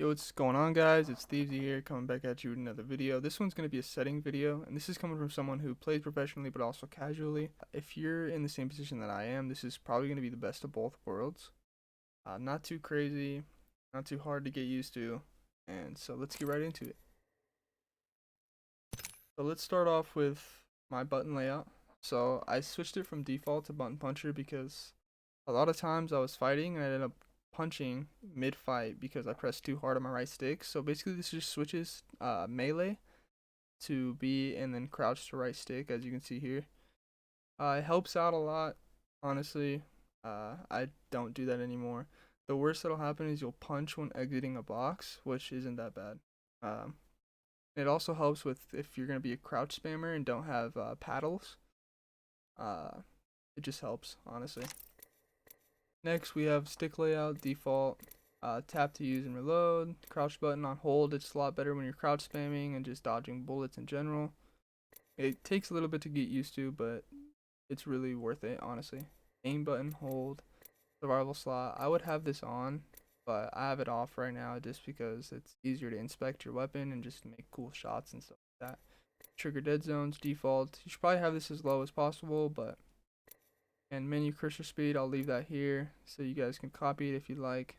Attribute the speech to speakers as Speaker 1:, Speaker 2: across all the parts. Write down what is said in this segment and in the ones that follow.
Speaker 1: Yo, what's going on, guys? It's Thievesy here, coming back at you with another video. This one's going to be a setting video, and this is coming from someone who plays professionally but also casually. If you're in the same position that I am, this is probably going to be the best of both worlds. Not too crazy, not too hard to get used to, and so let's get right into it. So let's start off with my button layout. So I switched it from default to button puncher because a lot of times I was fighting and I ended up punching mid-fight because I pressed too hard on my right stick. So basically this just switches melee to B and then crouch to right stick, as you can see here. It helps out a lot, honestly. I don't do that anymore. The worst that'll happen is you'll punch when exiting a box, which isn't that bad. It also helps with if you're going to be a crouch spammer and don't have paddles. It just helps, honestly. Next, we have stick layout, default, tap to use and reload, crouch button on hold. It's a lot better when you're crouch spamming and just dodging bullets in general. It takes a little bit to get used to, but it's really worth it, honestly. Aim button, hold, survival slot. I would have this on, but I have it off right now just because it's easier to inspect your weapon and just make cool shots and stuff like that. Trigger dead zones, default. You should probably have this as low as possible, but and menu cursor speed, I'll leave that here so you guys can copy it if you'd like.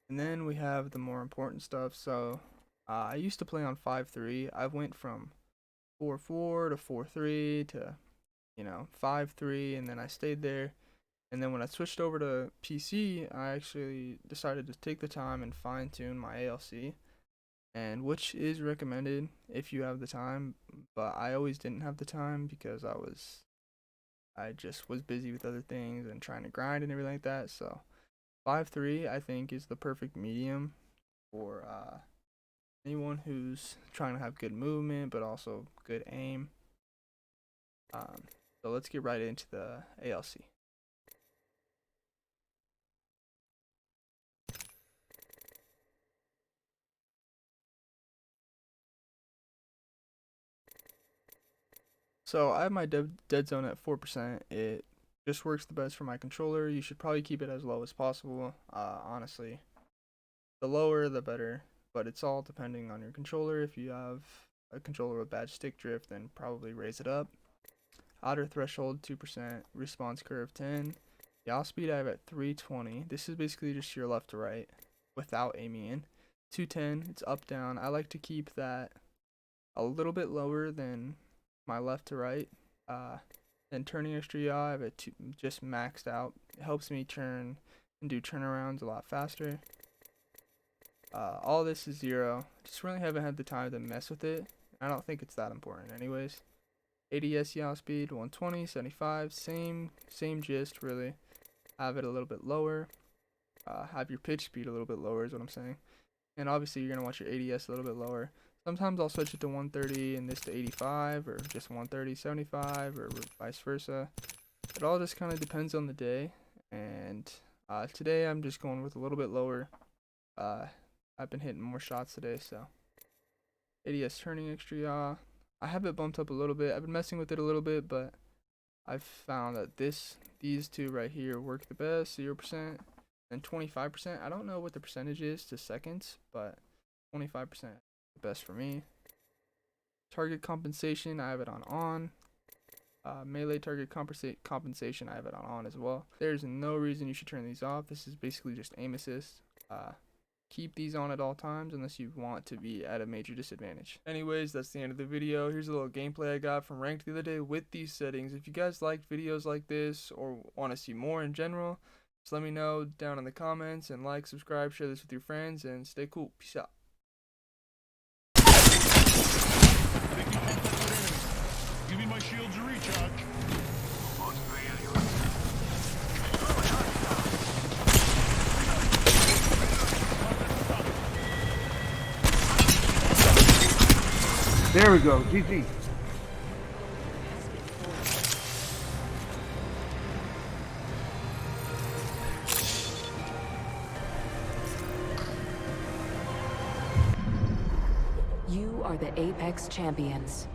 Speaker 1: And then we have the more important stuff. So I used to play on 5.3. I went from 4.4 to 4.3 to 5.3, and then I stayed there. And then when I switched over to PC, I actually decided to take the time and fine tune my ALC, and which is recommended if you have the time, but I always didn't have the time because I just was busy with other things and trying to grind and everything like that. So 5.3 I think is the perfect medium for anyone who's trying to have good movement but also good aim. So let's get right into the ALC. So I have my dead zone at 4%. It just works the best for my controller. You should probably keep it as low as possible. Honestly, the lower the better, but it's all depending on your controller. If you have a controller with bad stick drift, then probably raise it up. Outer threshold 2%, response curve 10. Yaw speed I have at 320. This is basically just your left to right without aiming in. 210, it's up down. I like to keep that a little bit lower than my left to right. Then turning extra yaw, I have it just maxed out. It helps me turn and do turnarounds a lot faster. All this is 0. Just really haven't had the time to mess with it. I don't think it's that important anyways. ADS yaw speed 120, 75, same gist really. Have it a little bit lower. Have your pitch speed a little bit lower is what I'm saying. And obviously you're gonna want your ADS a little bit lower. Sometimes I'll switch it to 130 and this to 85, or just 130, 75, or vice versa. It all just kind of depends on the day. And today I'm just going with a little bit lower. I've been hitting more shots today, so. ADS turning extra yaw. I have it bumped up a little bit. I've been messing with it a little bit, but I've found that these two right here work the best, 0% and 25%. I don't know what the percentage is to seconds, but 25%. Best for me. Target compensation, I have it on. Melee target compensation, I have it on as well. There's no reason you should turn these off. This is basically just aim assist. Keep these on at all times unless you want to be at a major disadvantage. Anyways, that's the end of the video. Here's a little gameplay I got from ranked the other day with these settings. If you guys like videos like this or want to see more in general, just let me know down in the comments, and like, subscribe, share this with your friends, and stay cool. Peace out.
Speaker 2: Give me my shield to recharge.
Speaker 3: There we go, GG.
Speaker 4: You are the Apex Champions.